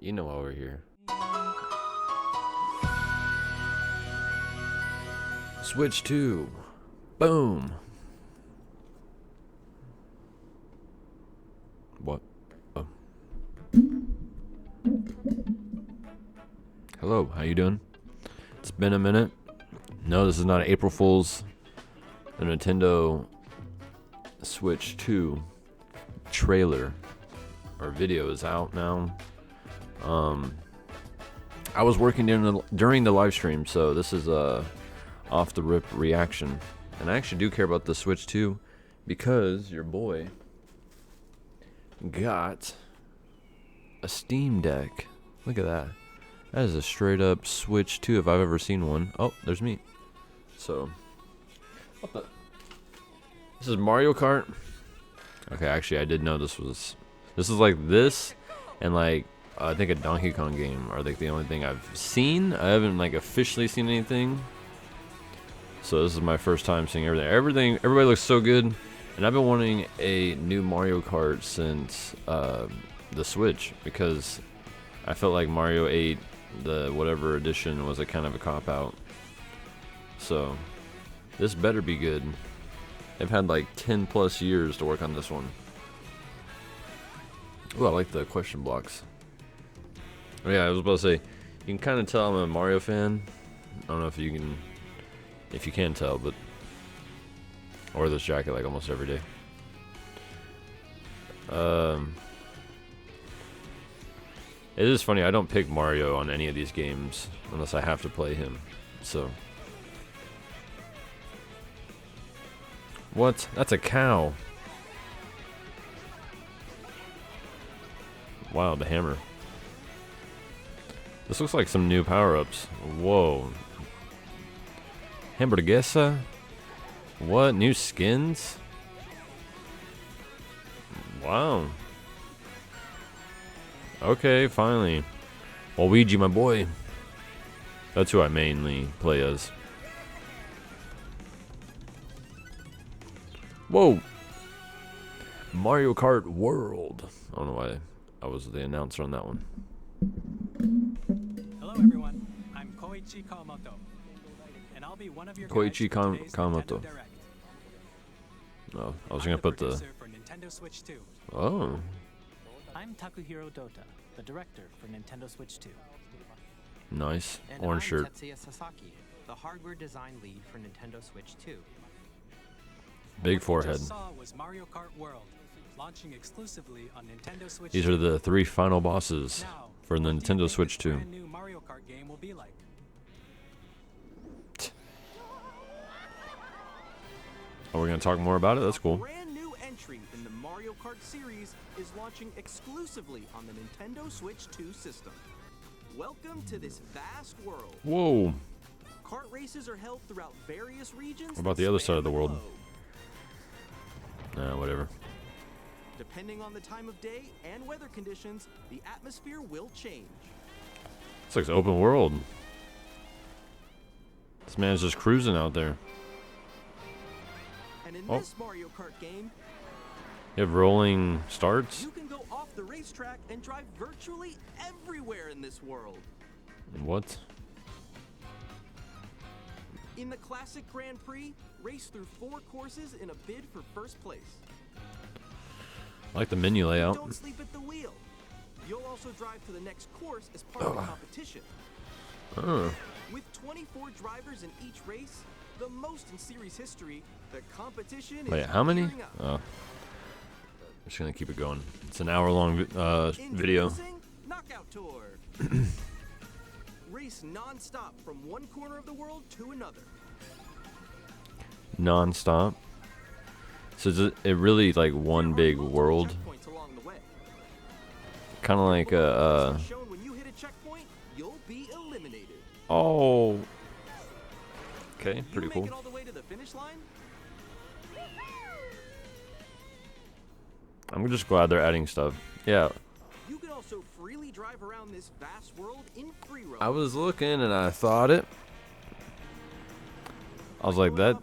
You know why we're here. Switch 2. Boom. What? Oh. Hello, how you doing? It's been a minute. No, this is not April Fool's. The Nintendo Switch 2 trailer or video is out now. I was working during the live stream, so this is a off the rip reaction. And I actually do care about the Switch 2 because your boy got a Steam Deck. Look at that. That is a straight up Switch 2 if I've ever seen one. Oh, there's me. So, what the? This is Mario Kart. Okay, actually, I did know this is like this, and like I think a Donkey Kong game are like the only thing I've seen. I haven't like officially seen anything. So this is my first time seeing everything. Everybody looks so good, and I've been wanting a new Mario Kart since the Switch because I felt like Mario 8, the whatever edition, was a kind of a cop out. So this better be good. They've had like 10 plus years to work on this one. Oh, I like the question blocks. Oh, yeah, I was about to say, you can kind of tell I'm a Mario fan. I don't know if you can tell, but I wear this jacket like almost every day. It is funny, I don't pick Mario on any of these games unless I have to play him. So what? That's a cow. Wow, the hammer. This looks like some new power-ups. Whoa. Hamburguesa? What? New skins? Wow. Okay, finally. Luigi, my boy. That's who I mainly play as. Whoa! Mario Kart World. I don't know why I was the announcer on that one. Hello everyone, I'm Koichi Kawamoto, and I'll be one of your Koichi guides for today's Kawamoto. Nintendo Direct. Oh, I was I'm gonna the put the. producer for Nintendo Switch 2. Oh, I'm Takuhiro Dota, the director for Nintendo Switch 2. nice. And Orange I'm shirt. Tetsuya Sasaki, the hardware design lead for Nintendo Switch 2. Big What you forehead. just saw was Mario Kart World, launching exclusively on Nintendo Switch These 2. are the 3 final bosses Now, for the what do you Nintendo think Switch this 2. brand new Mario Kart game will be like? Oh, we're gonna talk more about it? That's A cool. brand new entry in the Mario Kart series is launching exclusively on the Nintendo Switch 2 system. Welcome to this vast world. Whoa. Kart races are held throughout various regions. What about that the other span side of the world? globe. Nah, whatever. Depending on the time of day and weather conditions, the atmosphere will change. This looks open world. This man's just cruising out there. And in Oh. this Mario Kart game, You have rolling starts? you can go off the racetrack and drive virtually everywhere in this world. What? In the classic Grand Prix, race through 4 courses in a bid for first place. I like the menu layout. Don't sleep at the wheel. You'll also drive to the next course as part of the competition. Oh. With 24 drivers in each race, the most in series history, the competition Wait, is how many? gearing up. Oh. I'm just gonna keep it going. It's an hour-long video. Introducing Knockout Tour. Race non-stop from one corner of the world to another. Non-stop. So is it really like one big There are multiple world? checkpoints along the way. Kind of like It's shown when you hit a checkpoint, you'll be eliminated. Oh. Okay, You pretty make cool. it all the way to the finish line? I'm just glad they're adding stuff. Yeah, You can also freely drive around this vast world in free roam. I was looking and I thought it. I was like, that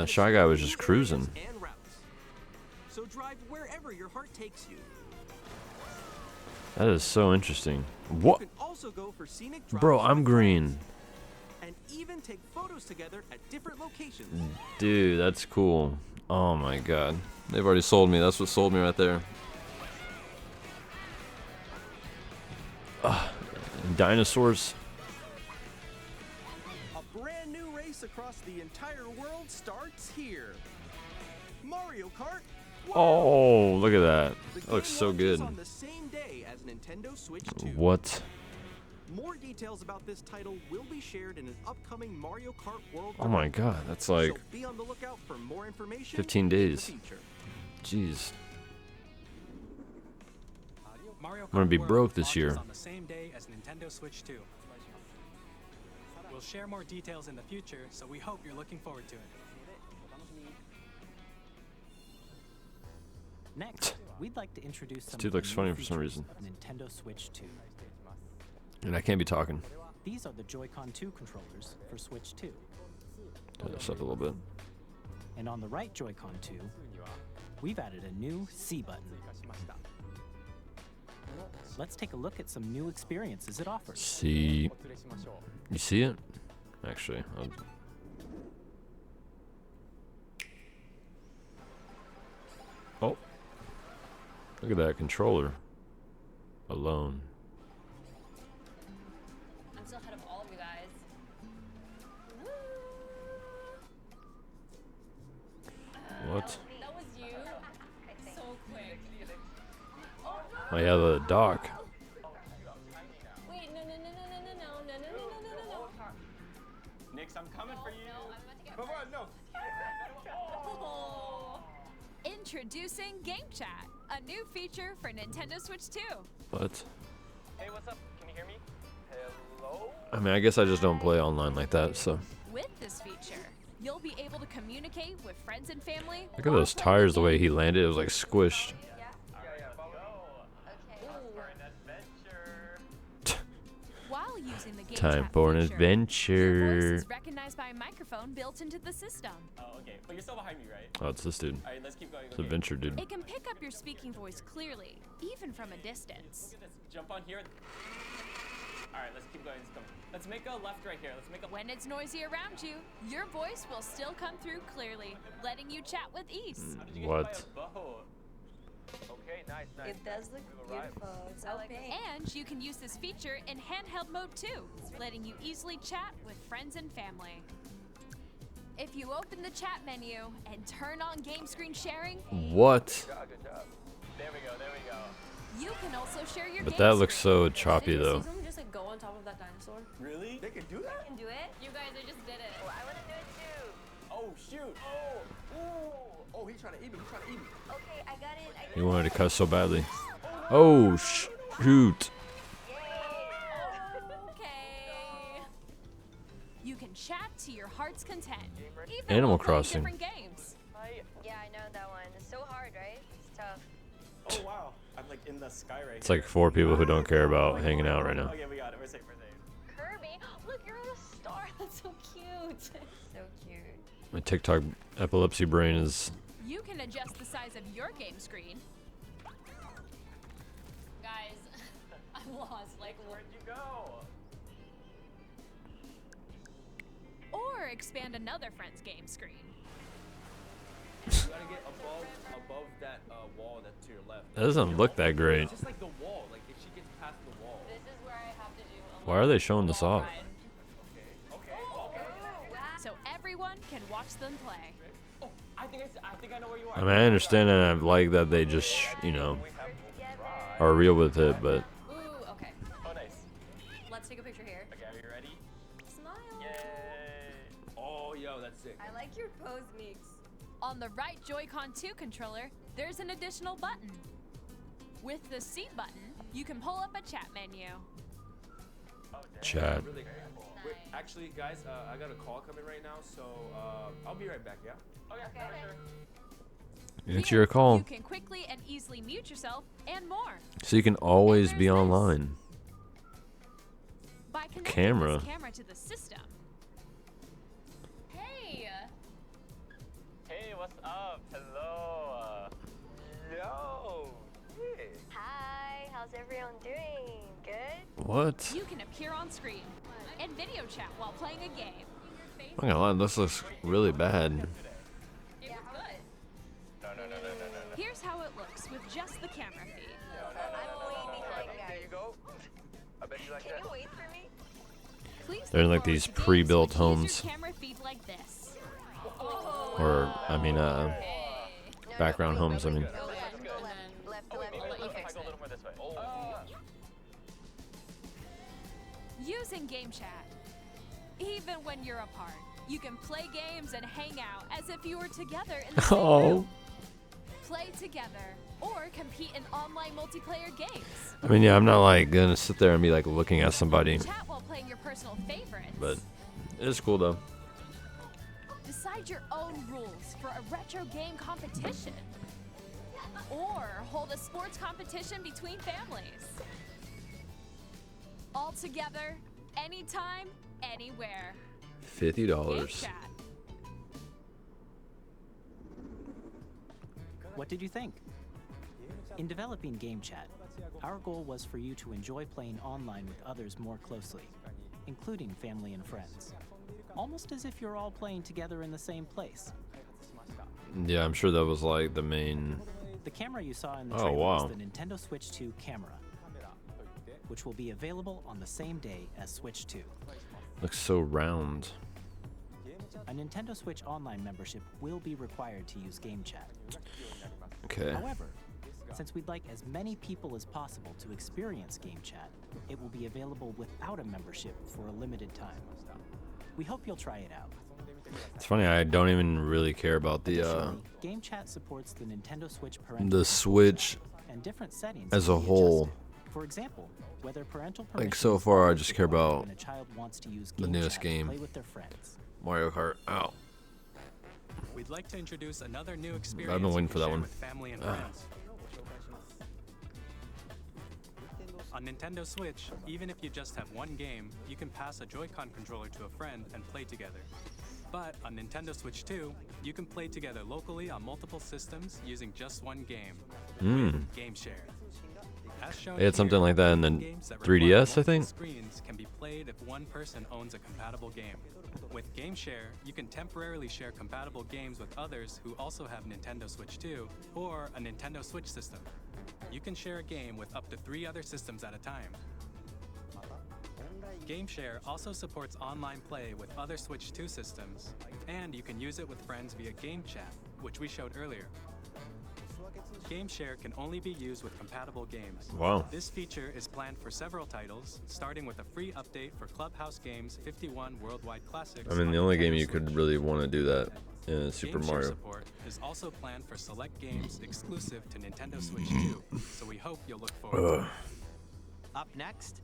Shy Guy was just cruising. And routes. So drive wherever your heart takes you. That is so interesting. You What? can also go for scenic drives Bro, I'm with green. friends, and even take photos together at different locations. Dude, that's cool. Oh my god. They've already sold me. That's what sold me right there. Dinosaurs. A brand new race across the entire world starts here. Mario Kart. Oh, look at that. The That looks game so launches good. on the same day as Nintendo Switch 2. What? More details about this title will be shared in an upcoming Mario Kart World. Oh my god, that's like So be on the lookout for more information 15 in the days. future. Jeez. Mario I'm gonna Kart be World broke this launches year. on the same day as Nintendo Switch 2. We'll share more details in the future, so we hope you're looking forward to it. Next, we'd like to introduce some dude of the looks new funny for some features reason. of Nintendo Switch 2. And I can't be talking. These are the Joy-Con 2 controllers for Switch 2. Turn this up a little bit. And on the right Joy-Con 2, we've added a new C button. Let's take a look at some new experiences it offers. See. You see it? Actually, oh. Look at that controller. Alone. I'm still ahead of all of you guys. What? That was you? So quick. Oh yeah, the dock. Wait, no. Nix, I'm coming for you. No, I'm about to get Come on, no. Oh. Introducing Game Chat, a new feature for Nintendo Switch 2. What? Hey, what's up? Can you hear me? Hello? I mean, I guess I just don't play online like that, so. With this feature, you'll be able to communicate with friends and family. Look at those tires, the way he landed. It was like squished. While using the Game Time Chat for an feature, adventure. Your voice is recognized by a microphone built into the system. Oh, okay. But you're still behind me, right? Oh, it's this dude. All right, let's keep going. It's adventure dude. It can pick up your speaking voice clearly, even from a distance. Look at this. Jump on here. All right, let's keep going. Let's make a left right here. Let's make a. When it's noisy around you, your voice will still come through clearly, letting you chat with ease. How did you get What? hit by a boat? Okay, nice. It does look beautiful. It's so pink. And you can use this feature in handheld mode too, letting you easily chat with friends and family. If you open the chat menu and turn on game screen sharing, What? Good job. There we go. There we go. you can also share your But game that looks screen. so choppy though. Did you see someone just like go on top of that dinosaur? Really? They can do that? Can do it? You guys, I just did it. Oh, I want to do it too. Oh shoot! Oh! Ooh! Oh, he's trying to eat me. He's trying to eat me. Okay, I got it. He wanted to cuss so badly. Oh, shoot. Okay. You can chat to your heart's content. Even Animal while playing Crossing. different games. Yeah, I know that one. It's so hard, right? It's tough. Oh wow! I'm like in the sky right It's like 4 people who don't care about hanging out right now. Okay, we got it. We're safe. We're safe. Kirby, look, you're a star. That's so cute. So cute. My TikTok epilepsy brain is. You can adjust the size of your game screen. Guys, I'm lost. Like, Where'd you go? Or expand another friend's game screen. You gotta get above that wall that's to your left. That doesn't look that great. It's just like the wall. Like if she gets past the wall. this is where I have to do a Why are they showing this off? So everyone can watch them play. Oh, I think I know where you are. I mean, I understand and I like that they just, you know, are real with it, but Ooh, okay. Oh, nice. Let's take a picture here. Okay, are you ready? Smile. Yay! Oh, yo, that's sick. I like your pose mix. On the right Joy-Con 2 controller, there's an additional button. With the C button, you can pull up a chat menu. chat. Really cool. Wait, actually, guys, I got a call coming right now, so I'll be right back. Yeah. Okay, sure. It's Here, your call. You can quickly and easily mute yourself and more. So you can always And be there's this. online. By connecting camera. this camera to the system. Hey. Hey, what's up? Hello. Yo. Hey. Hi. How's everything? everyone doing? Good? What? You can appear on screen and video chat while playing a game. I'm not gonna lie, this looks really bad. Here's how it looks with just the camera feed. I'm way behind, guys. There you go. I bet you like Can that. you wait for me? Please They're in look like these forward to games pre-built which use homes. your camera feed like this. Or, I mean, background homes, I mean. Go left, left, left, left. Let me fix it. A little more this way. Using game chat. Even when you're apart, you can play games and hang out as if you were together in the same room. Play together or compete in online multiplayer games. I mean, yeah, I'm not like gonna sit there and be like looking at somebody, Chat while playing your personal favorites. but it is cool though. Decide your own rules for a retro game competition. Or hold a sports competition between families. All together, anytime, anywhere. Game $50. chat. What did you think? In developing Game Chat, our goal was for you to enjoy playing online with others more closely, including family and friends. Almost as if you're all playing together in the same place. Yeah, I'm sure that was like the main. The camera you saw in the Oh, trailer wow. is the Nintendo Switch 2 camera, which will be available on the same day as Switch 2. Looks so round. A Nintendo Switch Online membership will be required to use Game Chat. Okay. However, since we'd like as many people as possible to experience Game Chat, it will be available without a membership for a limited time. We hope you'll try it out. It's funny, I don't even really care about the Additionally, Game Chat supports the Nintendo Switch parental the Switch and different settings as can a be whole. adjusted. For example, whether parental Like, permissions so far, I are just care activated about when a child wants to use the Game newest Chat to game. play with their friends. Mario Kart. Ow. We'd like to introduce another new experience. I've been waiting you for can that share one. With family and friends. On Nintendo Switch, even if you just have one game, you can pass a Joy-Con controller to a friend and play together. But on Nintendo Switch 2, you can play together locally on multiple systems using just one game. With Game Share. As shown They had something here, like that in the games that require 3DS, I multiple think. Screens can be played if one person owns a compatible game. With Game Share, you can temporarily share compatible games with others who also have Nintendo Switch 2 or a Nintendo Switch system. You can share a game with up to 3 other systems at a time. Game Share also supports online play with other Switch 2 systems, and you can use it with friends via Game Chat, which we showed earlier. Game Share can only be used with compatible games. Wow. This feature is planned for several titles, starting with a free update for Clubhouse Games 51 Worldwide Classics. I mean, the on only game Nintendo you could Switch. really want to do that is Super Game Share Mario. support is also planned for select games exclusive to Nintendo Switch 2, so we hope you'll look forward to it. Up next,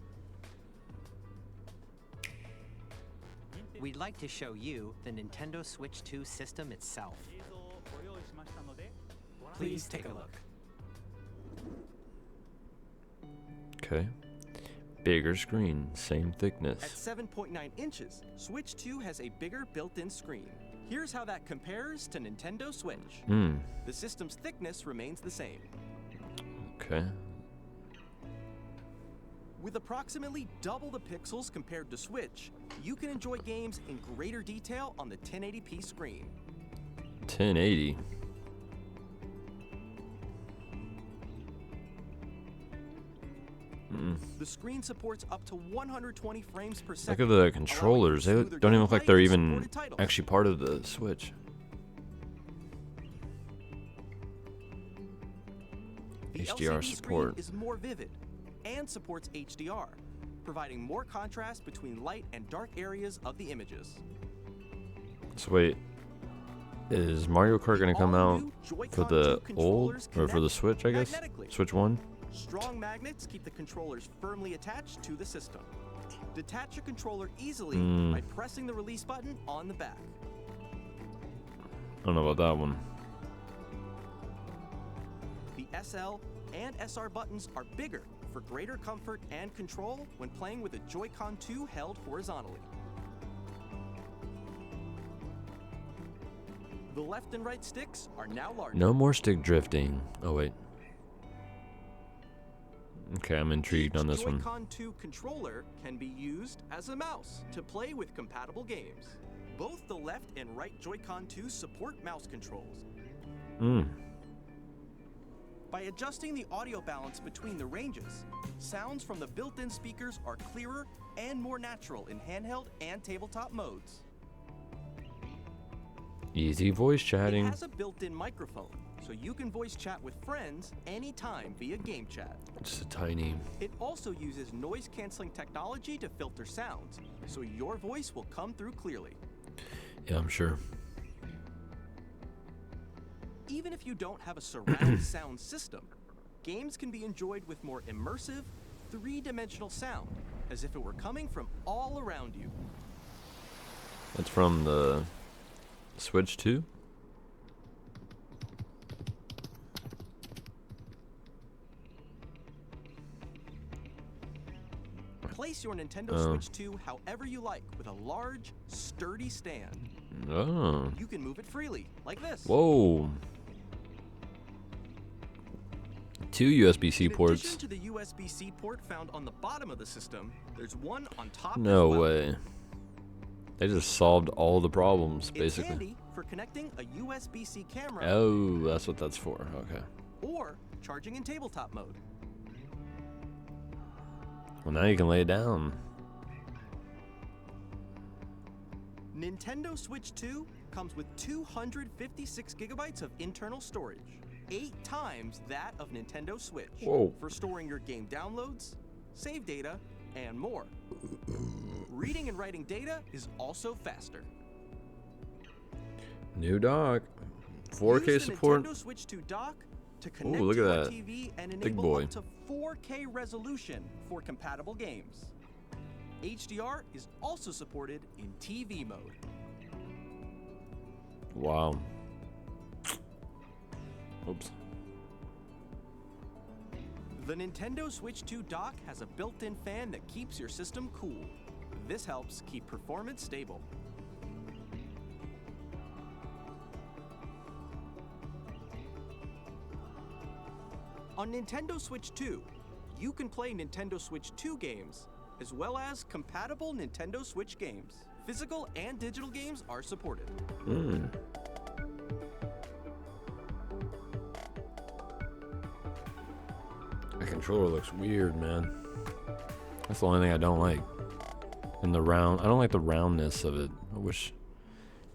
we'd like to show you the Nintendo Switch 2 system itself. Please take a look. Okay. Bigger screen, same At thickness. 7.9 inches, Switch 2 has a bigger built-in screen. Here's how that compares to Nintendo Switch. The system's thickness remains the same. Okay. With approximately double the pixels compared to Switch, you can enjoy games in greater detail on the 1080p screen. 1080. The screen supports up to 120 frames per Look second. at the controllers. They smoother don't even look like gameplay they're and even supported titles. actually part of the Switch. The HDR LCD support. screen is more vivid and supports HDR, providing more contrast between light and dark areas of the images. So wait, is Mario Kart gonna come out all-new Joy-Con for the 2 old controllers or for the connect Switch? I guess magnetically. Switch 1. Strong magnets keep the controllers firmly attached to the system. Detach your controller easily by pressing the release button on the back. I don't know about that one. The SL and SR buttons are bigger for greater comfort and control when playing with a Joy-Con 2 held horizontally. The left and right sticks are now larger. No more stick drifting. Oh wait. Okay, I'm intrigued on this one. Joy-Con 2 controller can be used as a mouse to play with compatible games. Both the left and right Joy-Con 2 support mouse controls. By adjusting the audio balance between the ranges, sounds from the built-in speakers are clearer and more natural in handheld and tabletop modes. Easy voice chatting. It has a built-in microphone, so you can voice chat with friends anytime via game chat. It's a tiny. It also uses noise-canceling technology to filter sounds, so your voice will come through clearly. Yeah, I'm sure. Even if you don't have a surround sound system, games can be enjoyed with more immersive, three-dimensional sound, as if it were coming from all around you. That's from the Switch 2? Place your Nintendo Switch 2 however you like with a large, sturdy stand. Oh. You can move it freely, like this. Whoa. 2 USB-C ports. In addition to the USB-C port found on the bottom of the system, there's one on top No as well. way. They just solved all the problems, It's basically. handy for connecting a USB-C camera Oh, that's what that's for. Okay. or charging in tabletop mode. Well, now you can lay it down. Nintendo Switch 2 comes with 256 gigabytes of internal storage, 8 times that of Nintendo Switch. Whoa. For storing your game downloads, save data, and more. Reading and writing data is also faster. New dock. 4K Use the support. Nintendo Switch 2 dock to connect look to at your that. TV and Big enable boy. up to 4K resolution for compatible games. HDR is also supported in TV mode. Wow. Oops. The Nintendo Switch 2 dock has a built-in fan that keeps your system cool. This helps keep performance stable. On Nintendo Switch 2, you can play Nintendo Switch 2 games, as well as compatible Nintendo Switch games. Physical and digital games are supported. That controller looks weird, man. That's the only thing I don't like. And the round, I don't like the roundness of it. I wish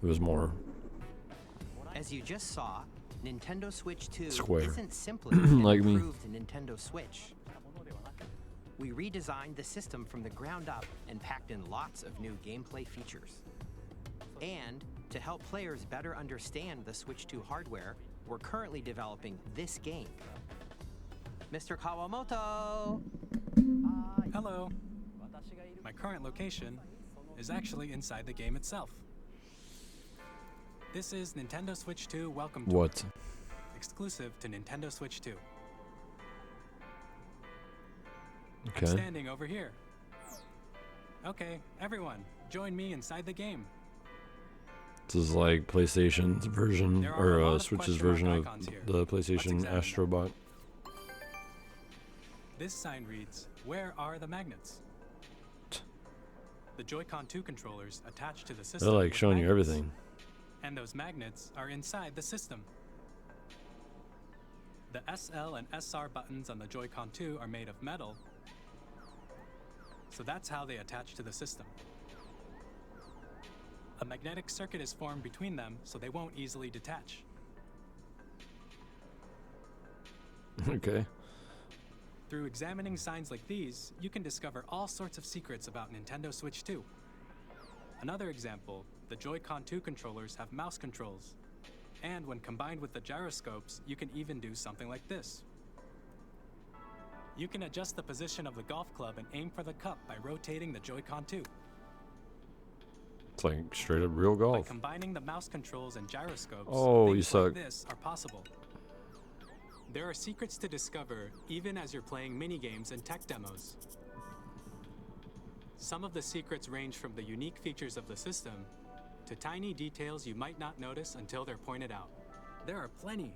it was more. As you just saw, Nintendo Switch 2 Square. isn't simply an Like me. improved Nintendo Switch. We redesigned the system from the ground up and packed in lots of new gameplay features. And to help players better understand the Switch 2 hardware, we're currently developing this game. Mr. Kawamoto! Hello. My current location is actually inside the game itself. This is Nintendo Switch 2 Welcome Tour, What? exclusive to Nintendo Switch 2. I'm Okay. standing over here. Okay, everyone, join me inside the game. This is like PlayStation's version, There are a lot or of Switch's question mark version of icons here. the Let's PlayStation examine them. Astrobot. This sign reads, "Where are the magnets?" The Joy-Con 2 controllers attached to the system. They're like with showing you magnets. everything. And those magnets are inside the system. The SL and SR buttons on the Joy-Con 2 are made of metal, so that's how they attach to the system. A magnetic circuit is formed between them, so they won't easily detach. Okay. Through examining signs like these, you can discover all sorts of secrets about Nintendo Switch 2. Another example, the Joy-Con 2 controllers have mouse controls. And when combined with the gyroscopes, you can even do something like this. You can adjust the position of the golf club and aim for the cup by rotating the Joy-Con 2. It's like straight up real By golf. combining the mouse controls and gyroscopes, Oh, you things suck. like this are possible. There are secrets to discover even as you're playing minigames and tech demos. Some of the secrets range from the unique features of the system to tiny details you might not notice until they're pointed out. There are plenty.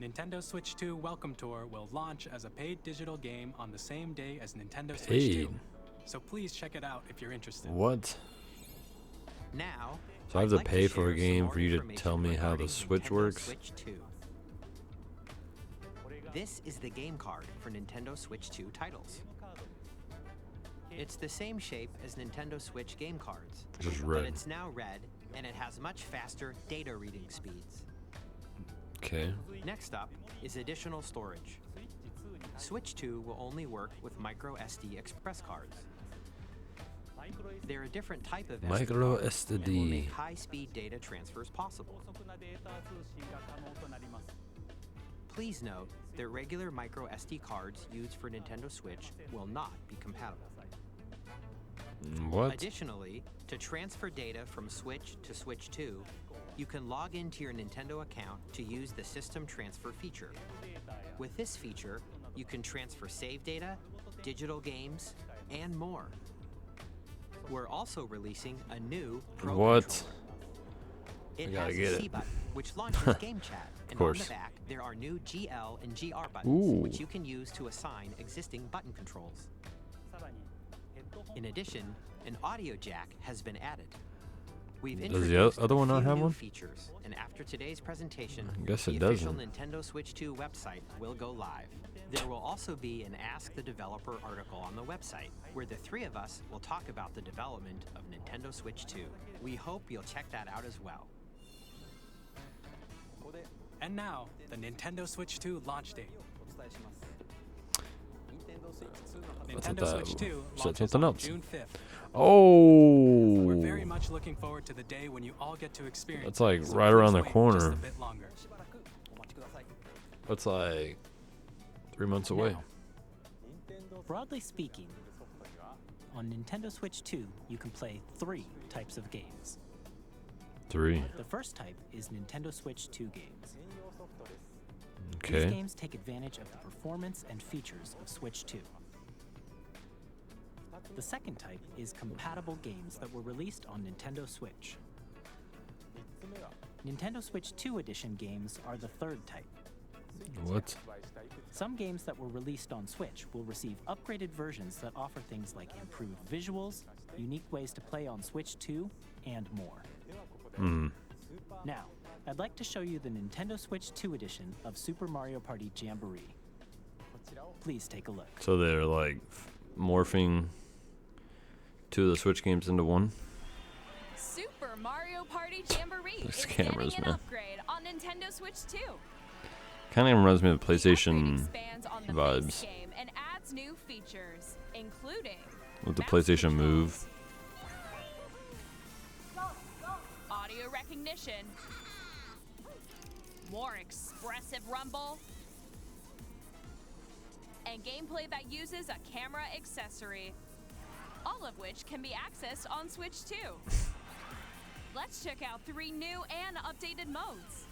Nintendo Switch 2 Welcome Tour will launch as a paid digital game on the same day as Nintendo Switch 2. Paid? So please check it out if you're interested. What? Now, So I have I'd to like pay for share a some game more for you to information tell me how the regarding Switch Nintendo works? Switch 2. This is the game card for Nintendo Switch 2 titles. It's the same shape as Nintendo Switch game cards, Just but red. it's now red and it has much faster data reading speeds. Okay. Next up is additional storage. Switch 2 will only work with micro SD express cards. They're a different type of Micro SD card and will SD. make high-speed data transfers possible. Please note that regular micro SD cards used for Nintendo Switch will not be compatible. What? Additionally, to transfer data from Switch to Switch 2, you can log into your Nintendo account to use the System Transfer feature. With this feature, you can transfer save data, digital games, and more. We're also releasing a new Pro What? controller. I It gotta has get a it. C button, which launches Game Chat, and on course. the back there are new GL and GR buttons, Ooh. which you can use to assign existing button controls. In addition, an audio jack has been added. We've Does the introduced other one a not few have new one? features, and after today's presentation, I guess the it official doesn't. Nintendo Switch 2 website will go live. There will also be an Ask the Developer article on the website, where the three of us will talk about the development of Nintendo Switch 2. We hope you'll check that out as well. And now, the Nintendo Switch 2 launch date. What's Nintendo that? Switch 2 Said launches something on else. June 5th. Oh. We're very much looking forward to the day when you all get to experience That's like it, so right please around the wait just corner. a bit longer. That's like 3 months away. Broadly speaking, on Nintendo Switch 2, you can play 3 types of games. 3. The first type is Nintendo Switch 2 games. These Okay. games take advantage of the performance and features of Switch 2. The second type is compatible games that were released on Nintendo Switch. Nintendo Switch 2 Edition games are the third type. What? Some games that were released on Switch will receive upgraded versions that offer things like improved visuals, unique ways to play on Switch 2, and more. Now, I'd like to show you the Nintendo Switch 2 edition of Super Mario Party Jamboree. Please take a look. So they're like morphing 2 of the Switch games into one? Super Mario Party Jamboree Those is cameras, getting an man. upgrade on Nintendo Switch 2. Kind of reminds me of the The upgrade PlayStation expands on the vibes. base game and adds new features, including With the mouse PlayStation controls, Move. audio recognition, more expressive rumble, and gameplay that uses a camera accessory, all of which can be accessed on Switch 2. Let's check out 3 new and updated modes.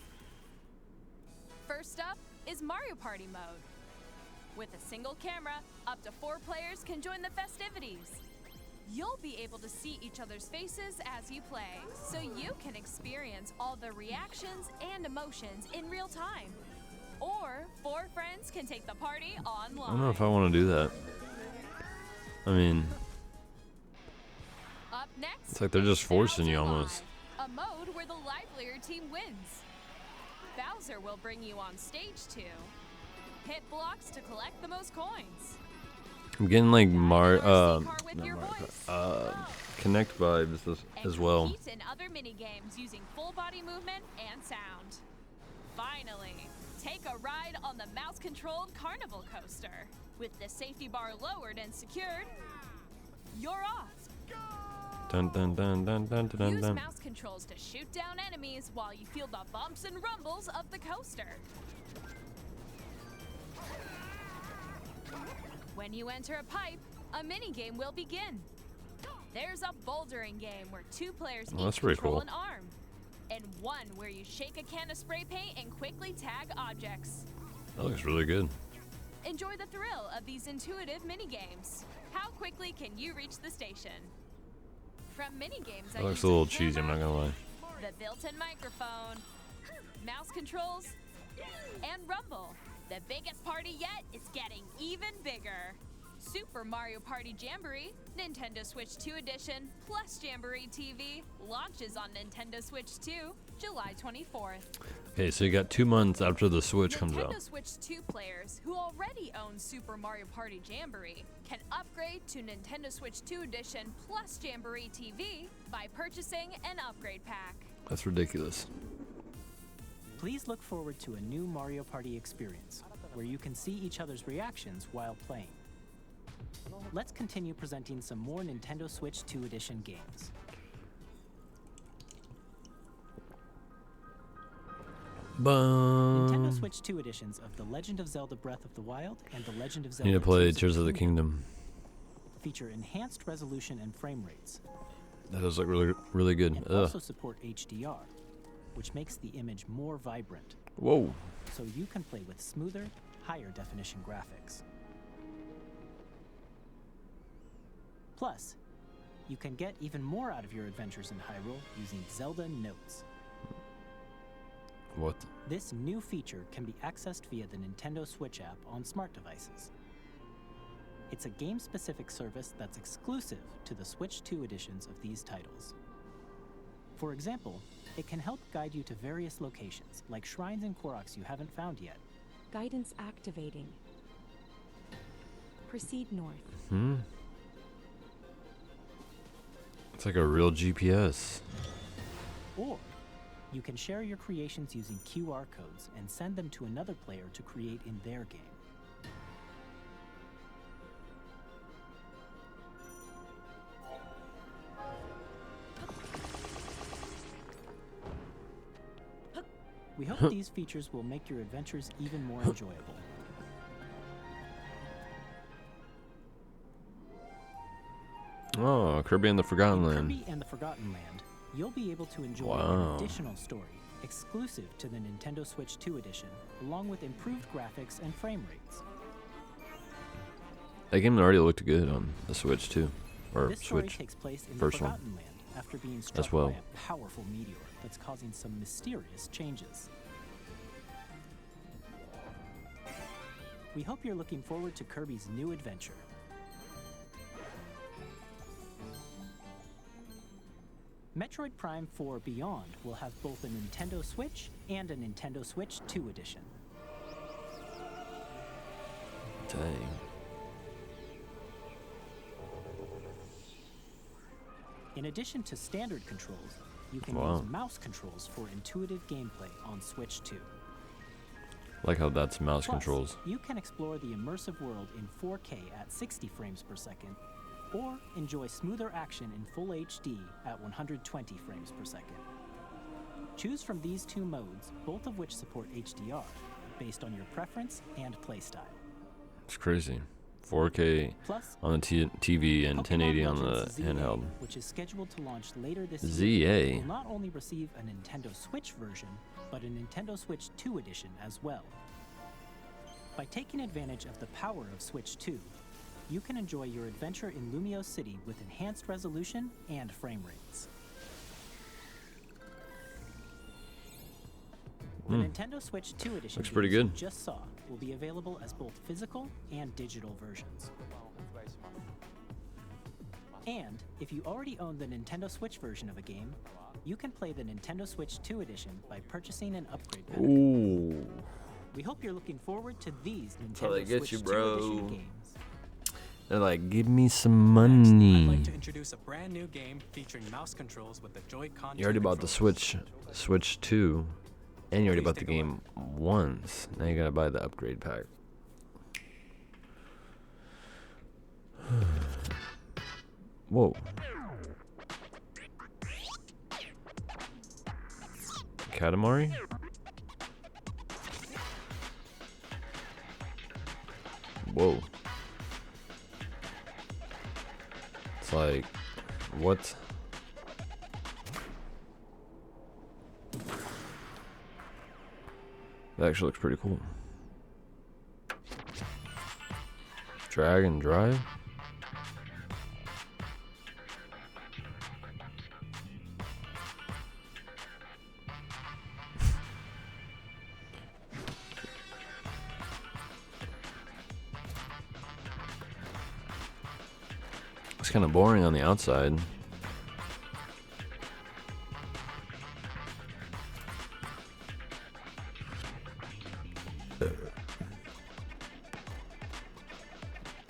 First up is Mario Party mode. With a single camera, up to 4 players can join the festivities. You'll be able to see each other's faces as you play, so you can experience all the reactions and emotions in real time. Or 4 friends can take the party online. I don't know if I want to do that. I mean, Up next, it's like they're just is forcing you Bowser almost. Live, a mode where the livelier team wins. Bowser will bring you on stage 2. Hit blocks to collect the most coins. I'm getting like not Connect vibes And as well. compete in other mini games using full body movement and sound. Finally, take a ride on the mouse-controlled carnival coaster. With the safety bar lowered and secured, you're off. Dun dun dun dun dun dun Use dun. mouse controls to shoot down enemies while you feel the bumps and rumbles of the coaster. When you enter a pipe, a mini-game will begin. There's a bouldering game where 2 players Oh, that's each pretty control cool. an arm. And one where you shake a can of spray paint and quickly tag objects. That looks really good. Enjoy the thrill of these intuitive mini-games. How quickly can you reach the station? From mini-games That looks a little cheesy, I'm not gonna lie. the built-in microphone, mouse controls, And Rumble, the biggest party yet is getting even bigger. Super Mario Party Jamboree, Nintendo Switch 2 Edition, plus Jamboree TV launches on Nintendo Switch 2, July 24th. Okay, so you got 2 months after the Switch comes out. Nintendo Switch 2 players who already own Super Mario Party Jamboree can upgrade to Nintendo Switch 2 Edition plus Jamboree TV by purchasing an upgrade pack. That's ridiculous. Please look forward to a new Mario Party experience, where you can see each other's reactions while playing. Let's continue presenting some more Nintendo Switch 2 Edition games. Nintendo Switch 2 editions of The Legend of Zelda Breath of the Wild and The Legend of Zelda Need to play Tears Tears of the Kingdom. feature enhanced resolution and frame rates. That does look really, really good. And also support HDR, which makes the image more vibrant. Whoa. So you can play with smoother, higher definition graphics. Plus, you can get even more out of your adventures in Hyrule using Zelda Notes. What? This new feature can be accessed via the Nintendo Switch app on smart devices. It's a game-specific service that's exclusive to the Switch 2 editions of these titles. For example, it can help guide you to various locations, like shrines and Koroks you haven't found yet. Guidance activating. Proceed north. It's like a real GPS. Or you can share your creations using QR codes and send them to another player to create in their game. We hope these features will make your adventures even more enjoyable. Oh, Kirby and the Forgotten Land. Kirby and the Forgotten Land, you'll be able to enjoy Wow. an additional story exclusive to the Nintendo Switch 2 edition, along with improved graphics and frame rates. That game already looked good on the Switch too, or This story Switch. takes place in the First one. Forgotten Land after being struck As well. by a powerful meteor that's causing some mysterious changes. We hope you're looking forward to Kirby's new adventure. Metroid Prime 4 Beyond will have both a Nintendo Switch and a Nintendo Switch 2 edition. Dang. In addition to standard controls, you can Wow. use mouse controls for intuitive gameplay on Switch 2. Like how that's mouse Plus, controls. you can explore the immersive world in 4K at 60 frames per second, or enjoy smoother action in full HD at 120 frames per second. Choose from these two modes, both of which support HDR, based on your preference and playstyle. It's crazy. 4K Plus, on the TV and Pokemon 1080 on the Legends ZA, handheld. which is scheduled to launch later this ZA. year, will not only receive a Nintendo Switch version, but a Nintendo Switch 2 edition as well. By taking advantage of the power of Switch 2, you can enjoy your adventure in Lumio City with enhanced resolution and frame rates. The Nintendo Switch 2 edition Looks pretty games you good. just saw will be available as both physical and digital versions. And if you already own the Nintendo Switch version of a game, you can play the Nintendo Switch 2 edition by purchasing an upgrade pack. Ooh. We hope you're looking forward to these how they Nintendo get Switch you, 2 bro. edition games. They're like, give me some I'd money. like to introduce a brand new game featuring mouse controls with the Joy-Con. You already bought the Switch 2, and you already Please bought the take a game once. Now you gotta buy the upgrade pack. Whoa. Katamari? Whoa. It's like, what? That actually looks pretty cool. Drag and drive? It's kind of boring on the outside.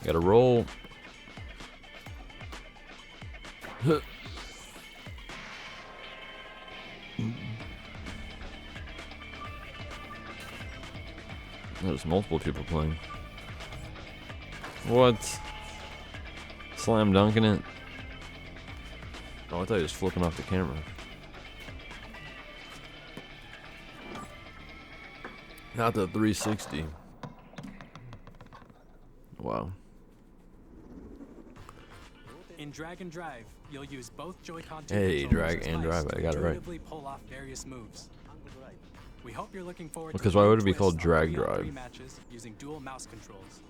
Gotta roll. There's multiple people playing. What? Slam dunking it? Oh, I thought he was flipping off the camera. Not the 360. Wow. In drag and drive, you'll use both Joy-Con Hey, controllers drag as and mice drive, I to got it right. intuitively pull off various moves. We hope you're looking forward Because to why fun would it be twists called on drag 3-on-3 drive? matches using dual mouse controls.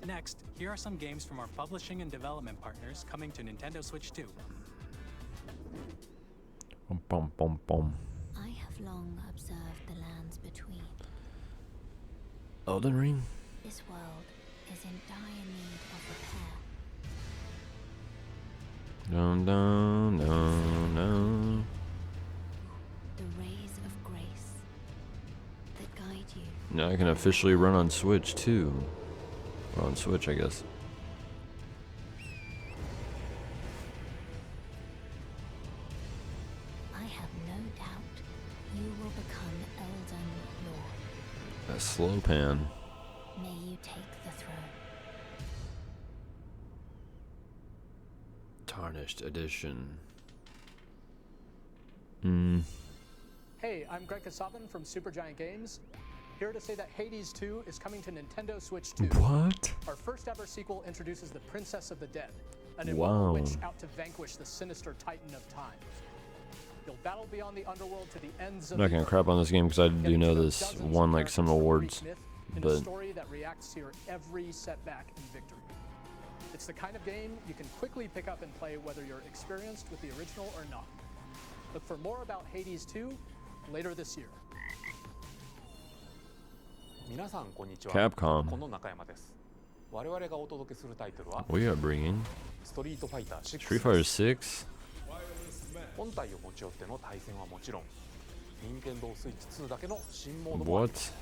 Next, here are some games from our publishing and development partners coming to Nintendo Switch 2. Bum, bum, bum, bum. I have long observed the lands between. Elden Ring? This world is in dire need of repair. Dun, dun, dun, dun. The rays of grace that guide you. Now I can officially run on Switch too. Or on Switch, I guess. I have no doubt you will become Elden Lord. A slow pan. May you take the throne. Tarnished edition. Hey, I'm Greg Kasabin from Supergiant Games. Here to say that Hades 2 is coming to Nintendo Switch 2. What? Our first ever sequel introduces the Princess of the Dead, an Wow. immortal witch out to vanquish the sinister Titan of Time. You'll battle beyond the underworld to the ends I'm of not the gonna earth, crap on this game because I do getting know to know this dozens won of like some characters from awards, Greek myth in a but story that reacts to your every setback and victory. It's the kind of game you can quickly pick up and play whether you're experienced with the original or not. Look for more about Hades 2 later this year. 皆さんこんにちは。 Capcom. この中山です。我々がお届けするタイトルは we are bringing ストリートファイター6。 Street Fighter 6. 本体を持ち寄っての対戦はもちろん、任天堂スイッチ2だけの新モードもあり What? ます。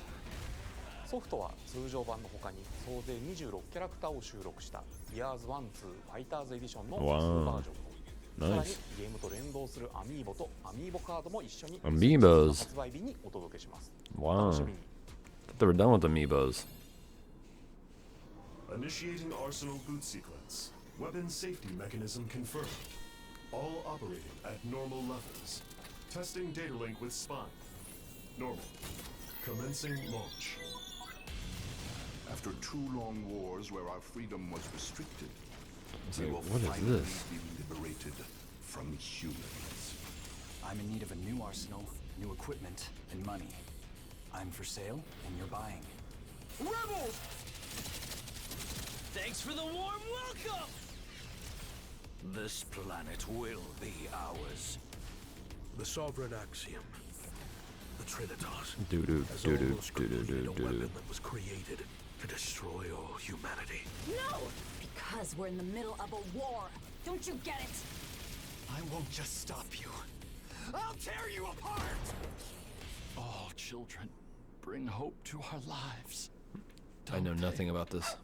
ソフトは通常版の他に総勢26キャラクターを収録した Years 1-2 ファイターズエディションの2 Wow. バージョン。 Nice. さらにゲームと連動するアミーボとアミーボカードも一緒に Amiibos. 発売日にお届けします。 Wow. 楽しみに。 Thought they were done with amiibos. Initiating arsenal boot sequence. Weapon safety mechanism confirmed. All operating at normal levels. Testing data link with spine. Normal. Commencing launch. After 2 long wars where our freedom was restricted, So, we will what is finally this? be liberated from humans. I'm in need of a new arsenal, new equipment, and money. I'm for sale, and you're buying. Rebels! Thanks for the warm welcome! This planet will be ours. The sovereign axiom. The Trinitas. Doo-doo, has doo-doo, almost completed doo-doo, a doo-doo. weapon that was created to destroy all humanity. No! Because we're in the middle of a war. Don't you get it? I won't just stop you. I'll tear you apart! All children, bring hope to our lives. I know nothing about this.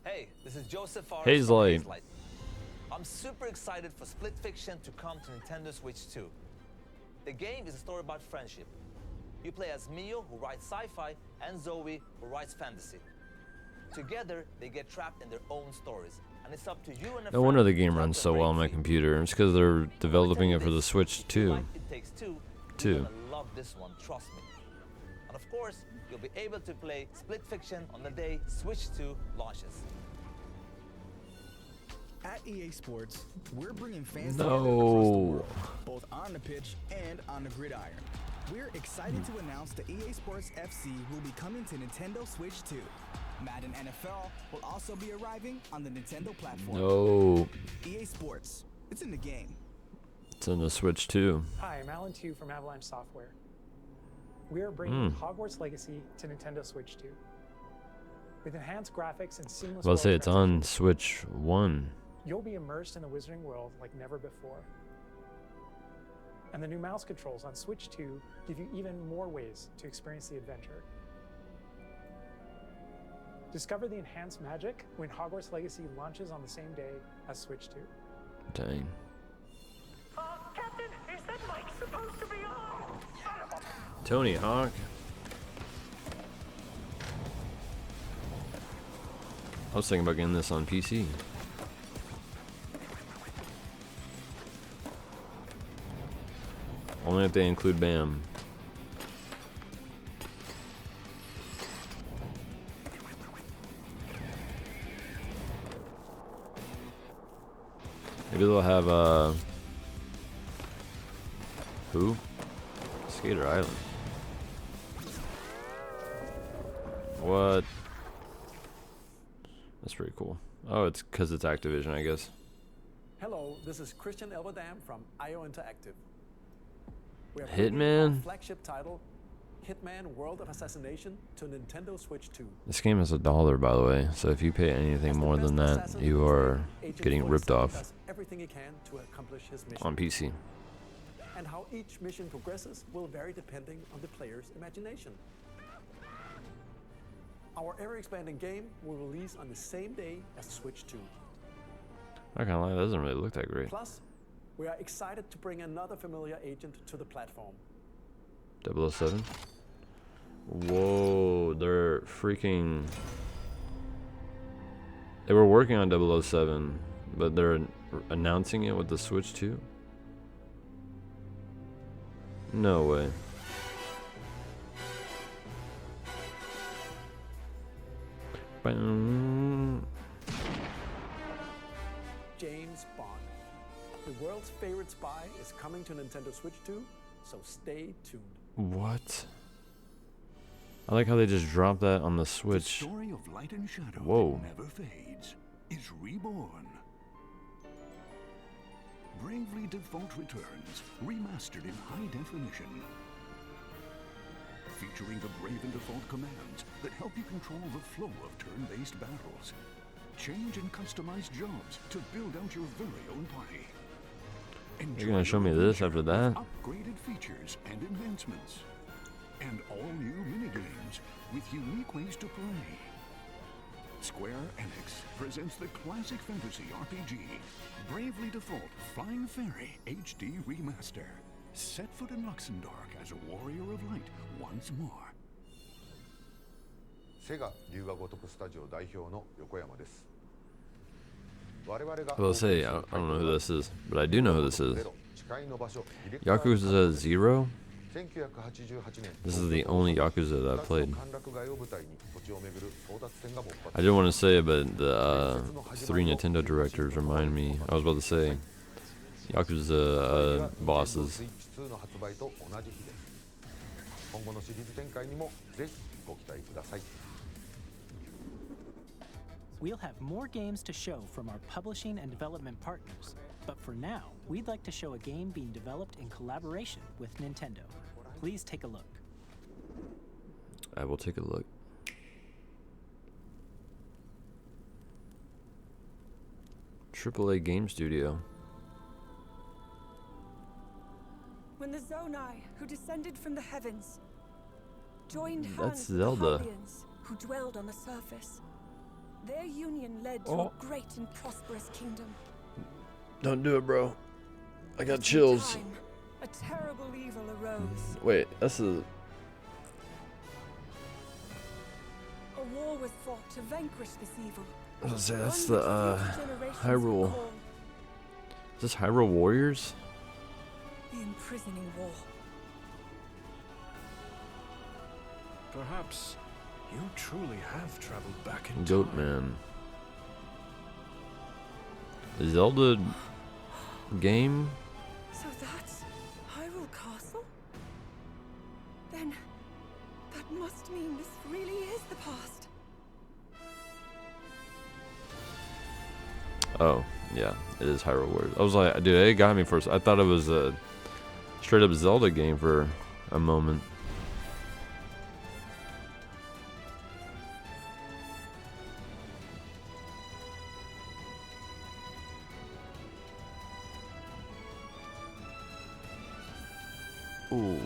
Hey, this is Joseph Forrest Hazelight. from Hazelight. I'm super excited for Split Fiction to come to Nintendo Switch 2. The game is a story about friendship. You play as Mio, who writes sci-fi, and Zoe, who writes fantasy. Together, they get trapped in their own stories, and it's up to you and a No wonder friend the to game help runs them so break well on my free. computer. It's because they're developing it for the Switch too. Like It Takes Two, you're gonna love this one, trust me. And of course, you'll be able to play Split Fiction on the day Switch 2 launches. At EA Sports, we're bringing fans No. together across the world, both on the pitch and on the gridiron. We're excited to announce that EA Sports FC will be coming to Nintendo Switch 2. Madden NFL will also be arriving on the Nintendo platform. No. EA Sports, it's in the game. It's on the Switch too. Hi, I'm Alan Tu from Avalanche Software. We are bringing Hmm. Hogwarts Legacy to Nintendo Switch 2. With enhanced graphics and seamless I'll say world it's on Switch 1. you'll be immersed in the Wizarding world like never before. And the new mouse controls on Switch 2 give you even more ways to experience the adventure. Discover the enhanced magic when Hogwarts Legacy launches on the same day as Switch 2. Dang. Captain, is that mic supposed to be on? Tony Hawk. I was thinking about getting this on PC. Only if they include BAM. Maybe they'll have who? Skater Island. What? That's pretty cool. Oh, it's because it's Activision, I guess. Hello, this is Christian Elverdam from IO Interactive. We are Hitman? bringing our flagship title, Hitman World of Assassination, to Nintendo Switch 2. This game is $1, by the way, so if you pay anything more than that, you are getting ripped off does everything he can to accomplish his mission. on PC. And how each mission progresses will vary depending on the player's imagination. Our ever-expanding game will release on the same day as Switch 2. I can't lie, that doesn't really look that great. Plus, we are excited to bring another familiar agent to the platform. 007? Whoa, they're freaking... They were working on 007, but they're announcing it with the Switch 2? No way. James Bond. The world's favorite spy is coming to Nintendo Switch 2, so stay tuned. What? I like how they just dropped that on the Switch. The story of light and shadow Whoa. that never fades is reborn. Bravely Default returns, remastered in high definition. Featuring the Brave and Default commands that help you control the flow of turn-based battles. Change and customize jobs to build out your very own party. You're gonna show me this after that? Upgraded features and enhancements. And all new minigames with unique ways to play. Square Enix presents the classic fantasy RPG, Bravely Default Flying Fairy HD Remaster. Set foot in Luxembourg as a warrior of light once more. セガ龍が如くスタジオ代表の横山です。 I will say, I don't know who this is, but I do know who this is. Yakuza 0? This is the only Yakuza that I've played. I didn't want to say it, but the 3 Nintendo directors remind me. I was about to say, Yakuza bosses. の発売と同じ日です。今後のシリーズ展開にもぜひご期待ください。 We'll have more games to show from our publishing and development partners, but for now, we'd like to show a game being developed in collaboration with Nintendo. Please take a look. I will take a look. AAA Game Studio. When the Zonai, who descended from the heavens, joined That's hands with Zelda. the Hylians, who dwelled on the surface, their union led to a great and prosperous kingdom. Don't do it, bro. I got In chills. time, a terrible evil arose. Wait, that's a... A war was fought to vanquish this evil. I was gonna say, that's One the, which future generations Hyrule. will call Is this Hyrule Warriors? the imprisoning war. Perhaps you truly have traveled back in Goat time. Man. Zelda game? So that's Hyrule Castle? Then that must mean this really is the past. Oh, yeah, it is Hyrule Warriors. I was like, dude, it got me first. I thought it was a straight up Zelda game for a moment. Ooh.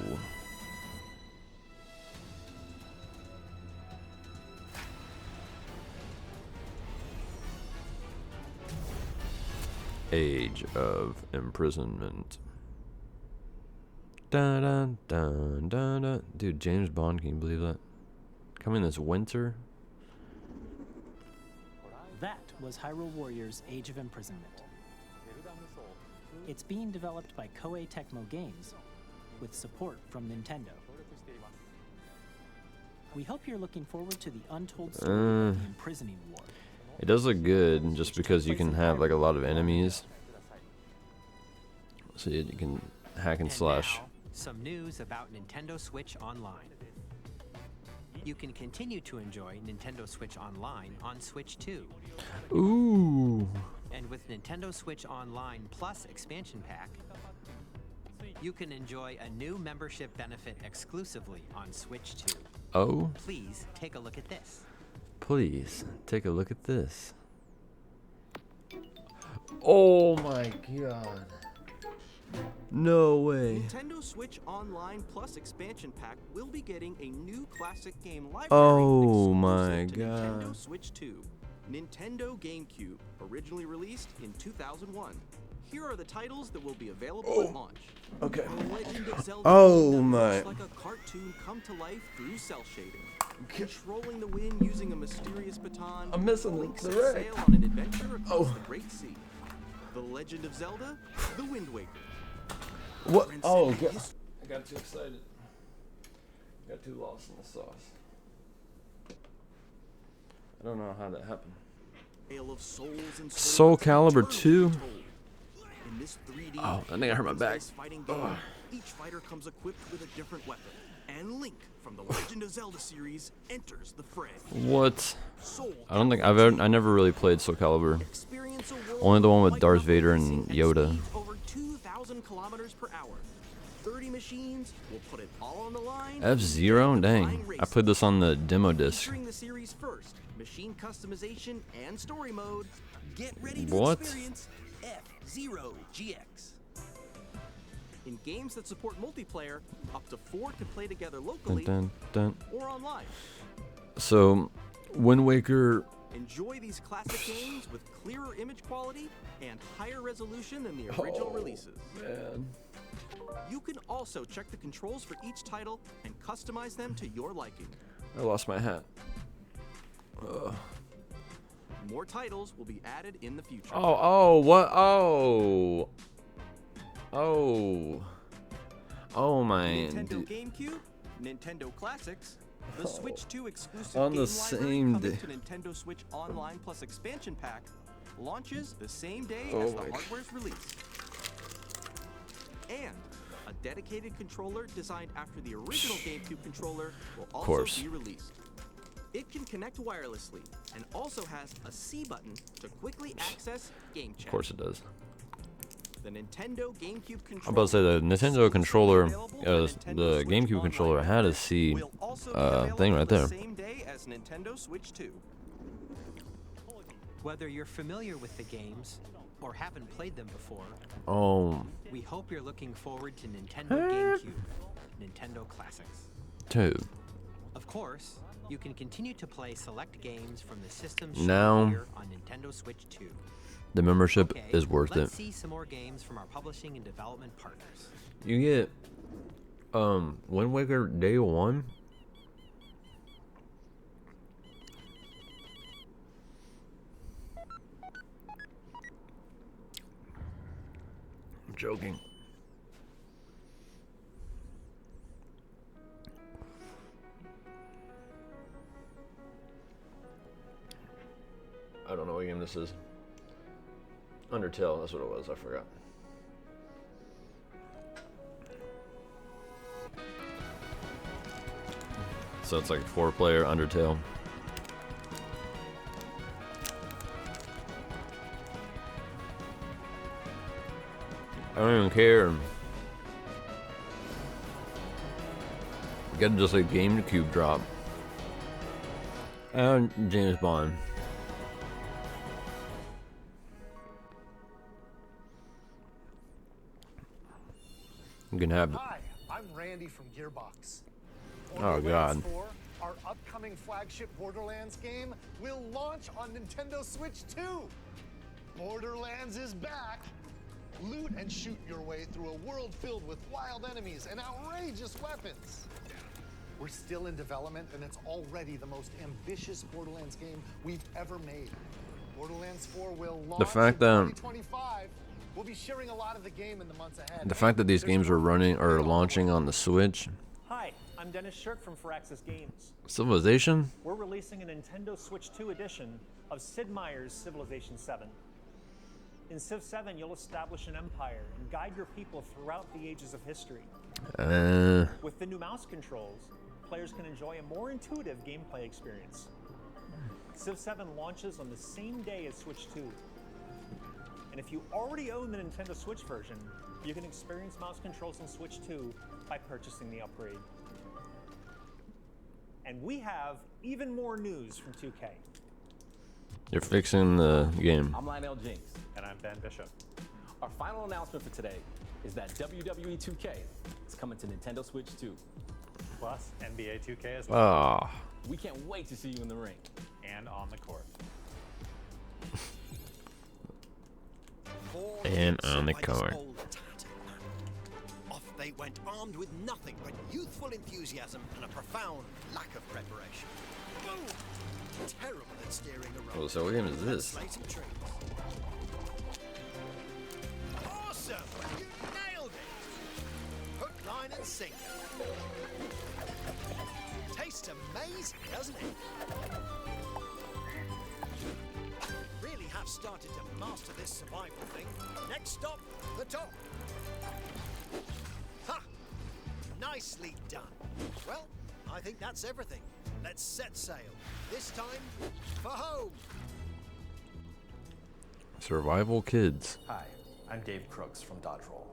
Age of Imprisonment. Dun dun dun dun dun. Dude, James Bond, can you believe that? Coming this winter? That was Hyrule Warriors Age of Imprisonment. It's being developed by Koei Tecmo Games with support from Nintendo. We hope you're looking forward to the untold story of the imprisoning war. It does look good just because you can have like a lot of enemies. So you can hack and slash. Now, some news about Nintendo Switch Online. You can continue to enjoy Nintendo Switch Online on Switch 2. Ooh. And with Nintendo Switch Online Plus expansion pack, you can enjoy a new membership benefit exclusively on Switch 2. Oh. Please take a look at this. Please take a look at this. Oh my god. No way. Nintendo Switch Online Plus expansion pack will be getting a new classic game library. Oh my exclusive to god. Nintendo Switch 2. Nintendo GameCube, originally released in 2001. Here are the titles that will be available at launch. Okay. The Legend of Zelda Oh my. looks like a cartoon come to life through cell shading. Controlling the wind using a mysterious baton. I'm missing Link the sets right. sail on an adventure across Oh. the Great Sea. The Legend of Zelda, The Wind Waker. What? Oh Transcending god. I got too excited. Got too lost in the sauce. I don't know how that happened. Tale of souls and Soul Calibur 2. In this 3D, Oh, I think I hurt my back. fighting game, each fighter comes equipped with a different weapon, and Link from the Legend of Zelda series enters the fray. What? I don't think I never really played Soul Calibur. Only the one with Darth Vader and Yoda. Over 2,000 kilometers per hour. 30 machines will put it all on the line. F-Zero? Dang. I played this on the demo disc. Featuring the series first, machine customization and story mode. Get ready to What? experience F-Zero GX. In games that support multiplayer, up to 4 can play together locally Dun, dun, dun. or online. So, Wind Waker. Enjoy these classic games with clearer image quality and higher resolution than the original releases. Man. You can also check the controls for each title and customize them to your liking. I lost my hat. Ugh. More titles will be added in the future. Oh, what? Oh. Oh. Oh, man. Nintendo Dude. GameCube, Nintendo Classics, the Switch 2 exclusive On the game same library day. coming to Nintendo Switch Online Plus expansion pack launches the same day Oh as the my hardware's release. And a dedicated controller designed after the original GameCube controller will also course. be released. It can connect wirelessly and also has a C button to quickly access game chat. Of course it does. The Nintendo GameCube controller. I'm about to say the Nintendo controller, the GameCube controller had a C thing right there. Same day as Nintendo Switch 2. Whether you're familiar with the games or haven't played them before, we hope you're looking forward to Nintendo GameCube, Nintendo Classics. Dude. Of course, you can continue to play select games from the systems Now- shown here on Nintendo Switch 2. The membership Okay, is worth let's it. see some more games from our publishing and development partners. You get Wind Waker Day 1. I'm joking. I don't know what game this is. Undertale, that's what it was, I forgot. So it's like a 4-player Undertale. I don't even care. Get just a GameCube drop. And James Bond. You can have candy from Gearbox. Oh God. 4, our upcoming flagship Borderlands game, will launch on Nintendo Switch 2. Borderlands is back. Loot and shoot your way through a world filled with wild enemies and outrageous weapons. We're still in development, and it's already the most ambitious Borderlands game we've ever made. Borderlands 4 will launch The fact in that 2025. We'll be sharing a lot of the game in the months ahead. the fact that these games are running or launching on the Switch. Hi, I'm Dennis Shirk from Firaxis Games. Civilization? We're releasing a Nintendo Switch 2 edition of Sid Meier's Civilization 7. In Civ 7, you'll establish an empire and guide your people throughout the ages of history. With the new mouse controls, players can enjoy a more intuitive gameplay experience. Civ 7 launches on the same day as Switch 2. And if you already own the Nintendo Switch version, you can experience mouse controls on Switch 2 by purchasing the upgrade. And we have even more news from 2K. You're fixing the game. I'm Lionel Jinks. And I'm Ben Bishop. Our final announcement for today is that WWE 2K is coming to Nintendo Switch 2. Plus NBA 2K as well. Ah. We can't wait to see you in the ring. And on the court. And on the court. Off they went, armed with nothing but youthful enthusiasm and a profound lack of preparation. Boom! Terrible at steering a rope. Oh, so what game is this? Awesome! You nailed it! Hook, line, and sinker. Tastes amazing, doesn't it? Really have started to master this survival thing. Next stop, the top. Ha! Nicely done. Well, I think that's everything. Let's set sail. This time, for home. Survival Kids. Hi, I'm Dave Crooks from Dodge Roll.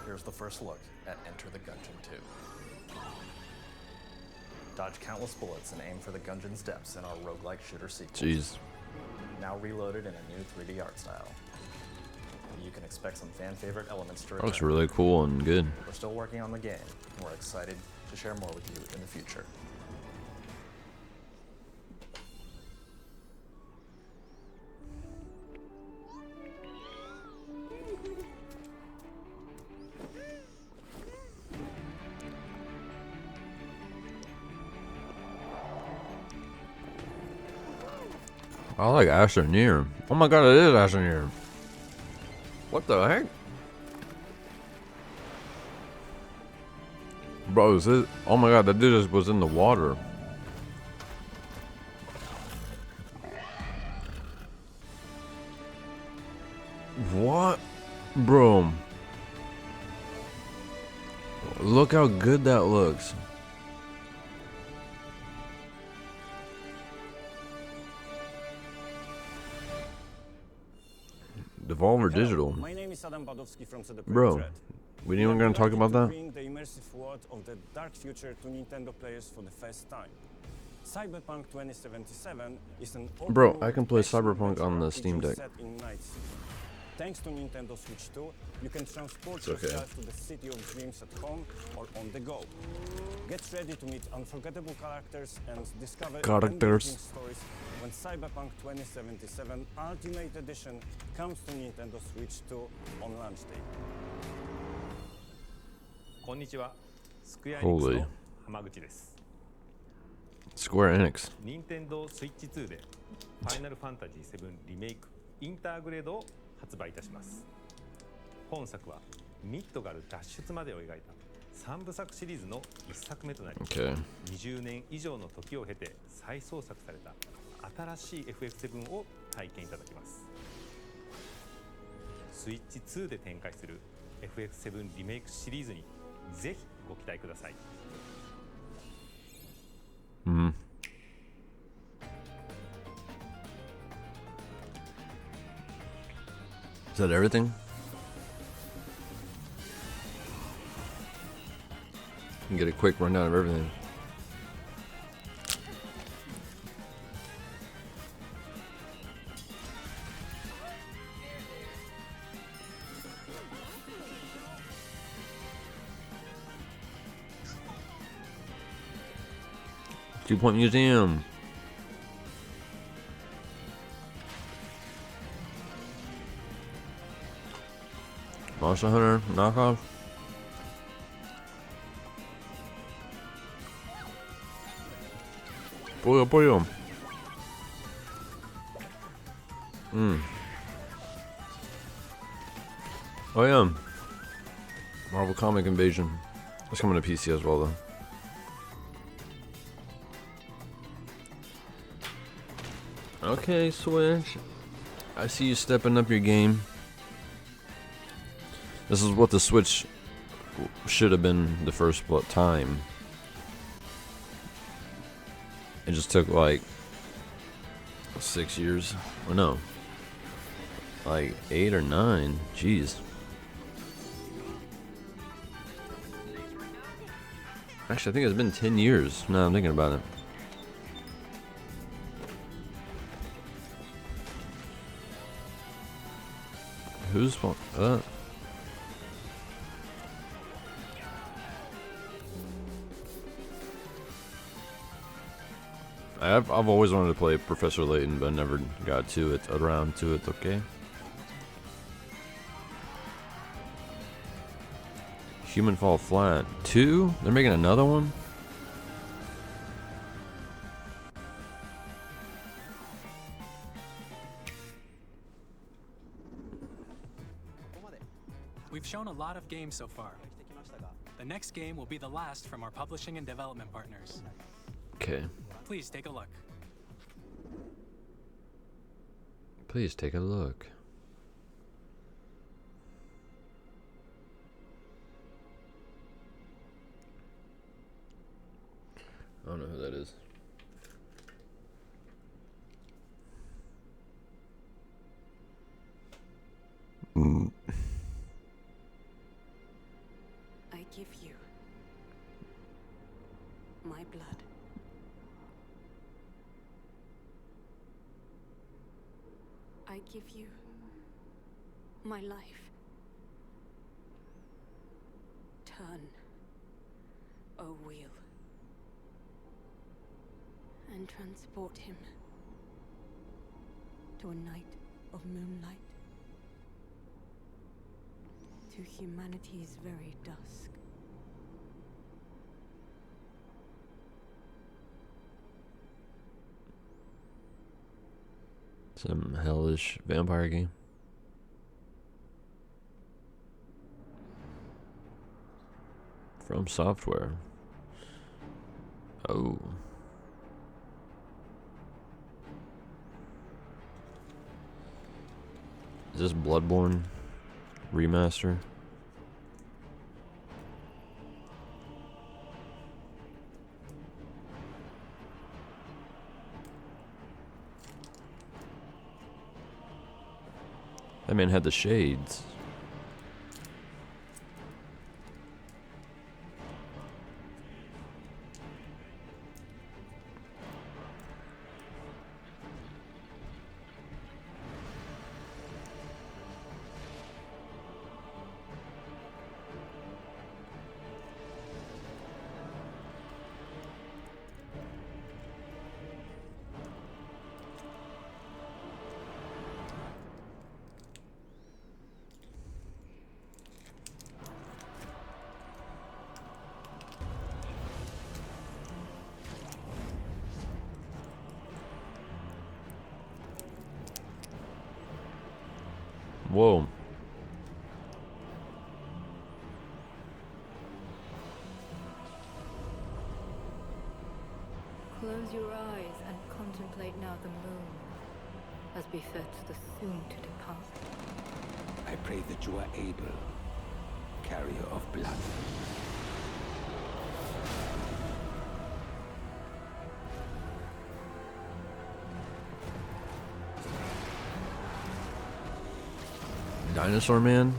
Here's the first look at Enter the Gungeon 2. Dodge countless bullets and aim for the Gungeon's depths in our roguelike shooter sequel. Jeez. Now reloaded in a new 3D art style. You can expect some fan favorite elements to That return. looks really cool and good. We're still working on the game, and we're excited to share more with you in the future. I like Astroneer. Oh my god, it is Astroneer. What the heck? Bro, is this? Oh my god, that dude just was in the water. What? Bro. Look how good that looks. Devolver Digital. My name is Adam Badowski from CD Bro, Projekt. we didn't even gonna talk about that? Bring the immersive world of the dark future to Nintendo players for the first time. Cyberpunk 2077 is an Bro, I can play Cyberpunk on the Steam Deck. set in Night City. Thanks to Nintendo Switch 2, you can transport It's okay. yourself to the city of dreams at home or on the go. Get ready to meet unforgettable characters and discover engaging stories when Cyberpunk 2077 Ultimate Edition comes to Nintendo Switch 2 on launch day. こんにちは。スクエア Holy. の浜口です。 Square Enix. 任天堂スイッチ2でファイナルファンタジー7リメイクインターグレードを発売いたします。本作はミッドガル脱出までを描いた3部作シリーズの1作目となり、 Okay. 20年以上の時を経て再創作された新しい FF7 を体験いただきます。スイッチ2で展開する FF7 リメイクシリーズにぜひご期待ください。 Hmm. Is that everything? You can get a quick rundown of everything. 2-Point Museum. Monster Hunter knockoff. Boyo. Oh yeah. Marvel Comic Invasion. It's coming to PC as well though. Okay, Switch. I see you stepping up your game. This is what the Switch should have been the first time. It just took like 6 years. Or no. Like 8 or 9. Jeez. Actually, I think it's been 10 years. Now I'm thinking about it. Who's fault? I've always wanted to play Professor Layton, but I never got around to it. Okay. Human Fall Flat 2? They're making another one? We've shown a lot of games so far. The next game will be the last from our publishing and development partners. Okay. Please take a look. Please take a look. I don't know who that is. I give you my blood. I give you my life. Turn a wheel and transport him to a night of moonlight, to humanity's very dusk. Some hellish vampire game. From Software. Oh. Is this Bloodborne remaster? That man had the shades. Whoa. Close your eyes and contemplate now the moon, as befits the soon-to-depart. I pray that you are able, carrier of blood. Dinosaur Man?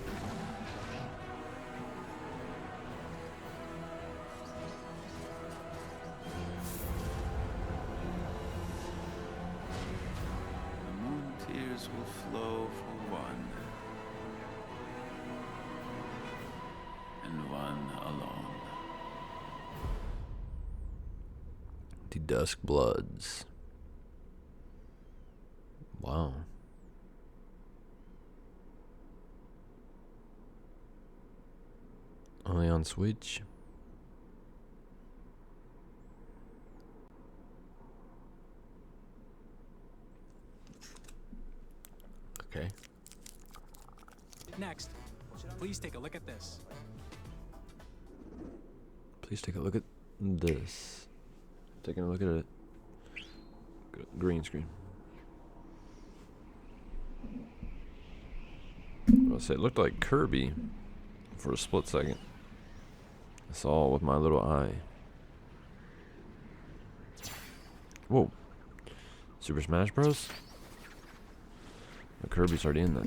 The moon tears will flow for one, and one alone. The Dusk Bloods. Wow. Only on Switch. Okay. Next, please take a look at this. Please take a look at this. Taking a look at it. Green screen. I'll say it looked like Kirby for a split second. I saw it with my little eye. Whoa. Super Smash Bros? The Kirby's already in that.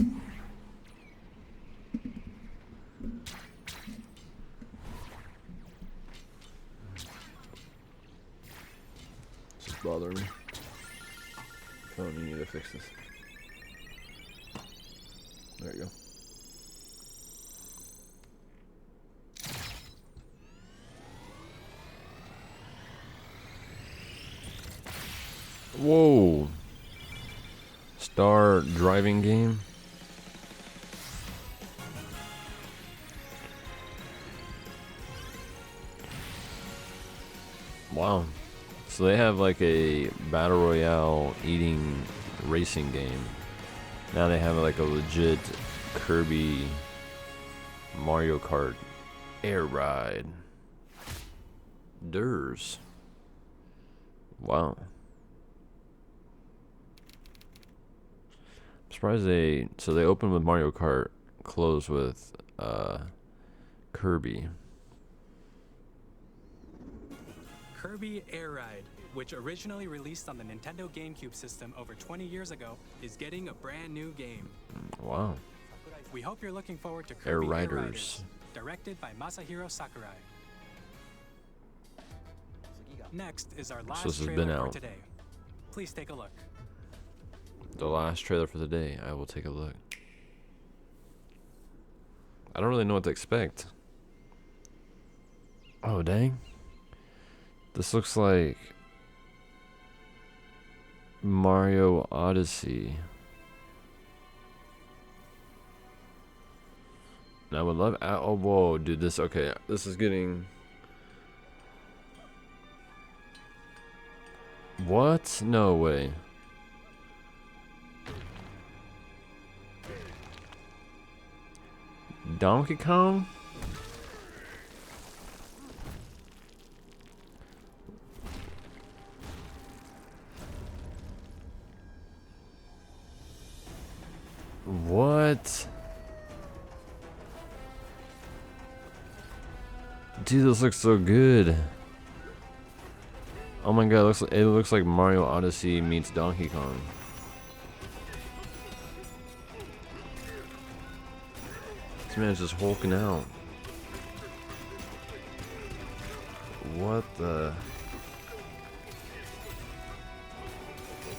This is bothering me. Oh, you need to fix this. There you go. Whoa. Star driving game. Wow. So they have like a battle royale eating racing game. Now they have like a legit Kirby Mario Kart air ride. Durs. Wow. I'm surprised they open with Mario Kart, close with Kirby. Kirby Air Ride, which originally released on the Nintendo GameCube system over 20 years ago, is getting a brand new game. Wow. We hope you're looking forward to Air Kirby Riders. directed by Masahiro Sakurai. Next is our last this has trailer been for out. today. Please take a look. The last trailer for the day. I will take a look. I don't really know what to expect. Oh, dang. This looks like Mario Odyssey. And I would love... Oh, whoa, dude, this... Okay, this is getting... What? No way. Donkey Kong? What? Dude, this looks so good. Oh my god, it looks like Mario Odyssey meets Donkey Kong. This man's just hulking out. What the?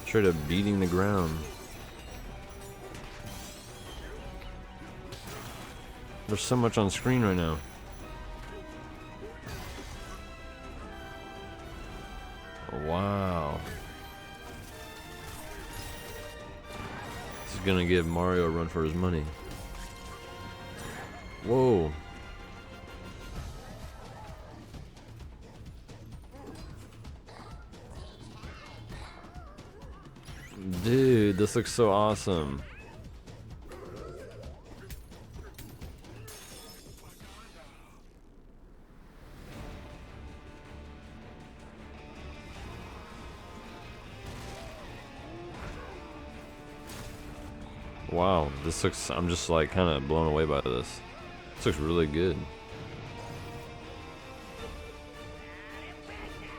Straight up beating the ground. There's so much on screen right now. Wow. This is gonna give Mario a run for his money. Whoa. Dude, this looks so awesome. Wow, this looks, I'm just like kind of blown away by this. This looks really good.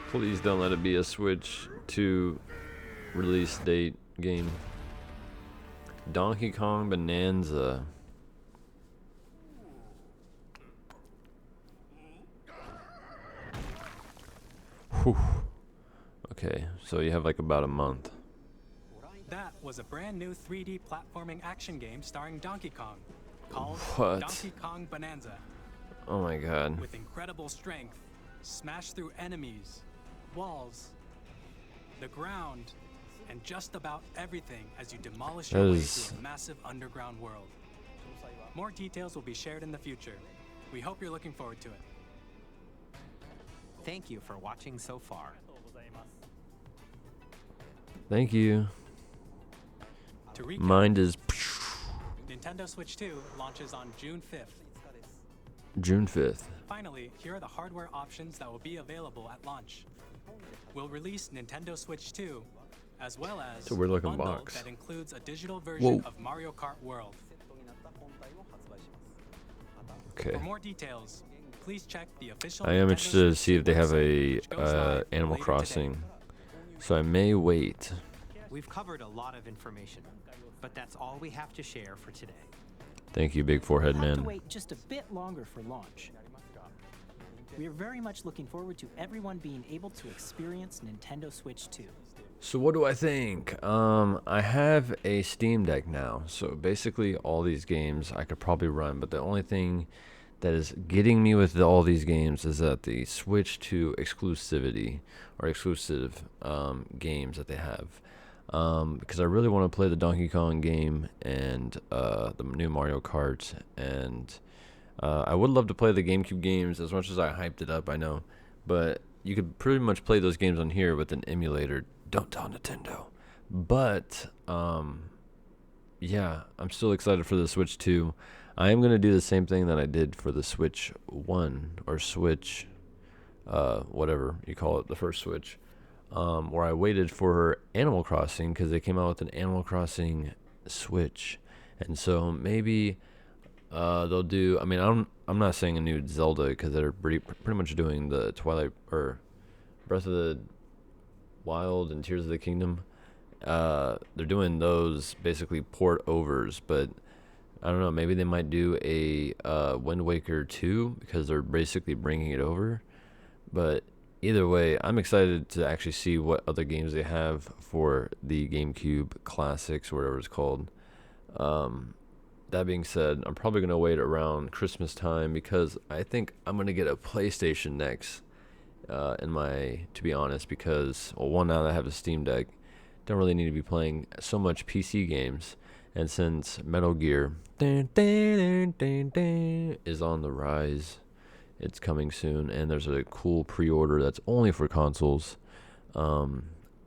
Please don't let it be a Switch 2 release date game. Donkey Kong Bonanza. Whew. Okay, so you have like about a month. That was a brand new 3D platforming action game starring Donkey Kong, called What? Donkey Kong Bonanza. Oh my god. With incredible strength, smash through enemies, walls, the ground, and just about everything as you demolish That your way is- through a massive underground world. More details will be shared in the future. We hope you're looking forward to it. Thank you for watching so far. Thank you. To recap, Mind is Nintendo Switch 2 launches on June 5th. June 5th. Finally, here are the hardware options that will be available at launch. We'll release Nintendo Switch 2, as well as It's a weird looking bundle box. that includes a digital version Whoa. of Mario Kart World. Okay. For more details, please check the official I am Nintendo interested to Switch see if they have a which goes live Animal later Crossing. So I may wait. We've covered a lot of information, but that's all we have to share for today. Thank you, Big Forehead We'll have to Man. wait just a bit longer for launch. We are very much looking forward to everyone being able to experience Nintendo Switch 2. So what do I think? I have a Steam Deck now, so basically all these games I could probably run, but the only thing that is getting me with all these games is that the Switch 2 exclusivity or exclusive games that they have. Because I really want to play the Donkey Kong game and the new Mario Kart, and I would love to play the GameCube games as much as I hyped it up, I know, but you could pretty much play those games on here with an emulator. Don't tell Nintendo. But yeah, I'm still excited for the Switch 2. I am going to do the same thing that I did for the Switch 1 or Switch whatever you call it, the first Switch, where I waited for Animal Crossing because they came out with an Animal Crossing Switch. And so maybe they'll do, I mean, I'm not saying a new Zelda because they're pretty much doing the Twilight or Breath of the Wild and Tears of the Kingdom. They're doing those basically port overs, but I don't know, maybe they might do a Wind Waker 2 because they're basically bringing it over. But either way, I'm excited to actually see what other games they have for the GameCube Classics or whatever it's called. That being said, I'm probably going to wait around Christmas time because I think I'm going to get a PlayStation next. To be honest, because, well, one, now that I have a Steam Deck, don't really need to be playing so much PC games, and since Metal Gear is on the rise, it's coming soon, and there's a cool pre-order that's only for consoles.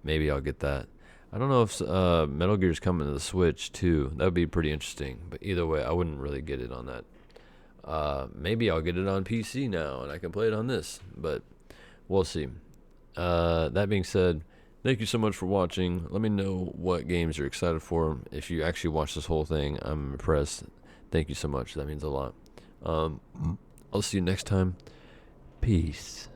Maybe I'll get that. I don't know if Metal Gear's coming to the Switch too. That would be pretty interesting, but either way, I wouldn't really get it on that. Maybe I'll get it on PC now, and I can play it on this, but we'll see. That being said, thank you so much for watching. Let me know what games you're excited for. If you actually watch this whole thing, I'm impressed. Thank you so much. That means a lot. I'll see you next time. Peace.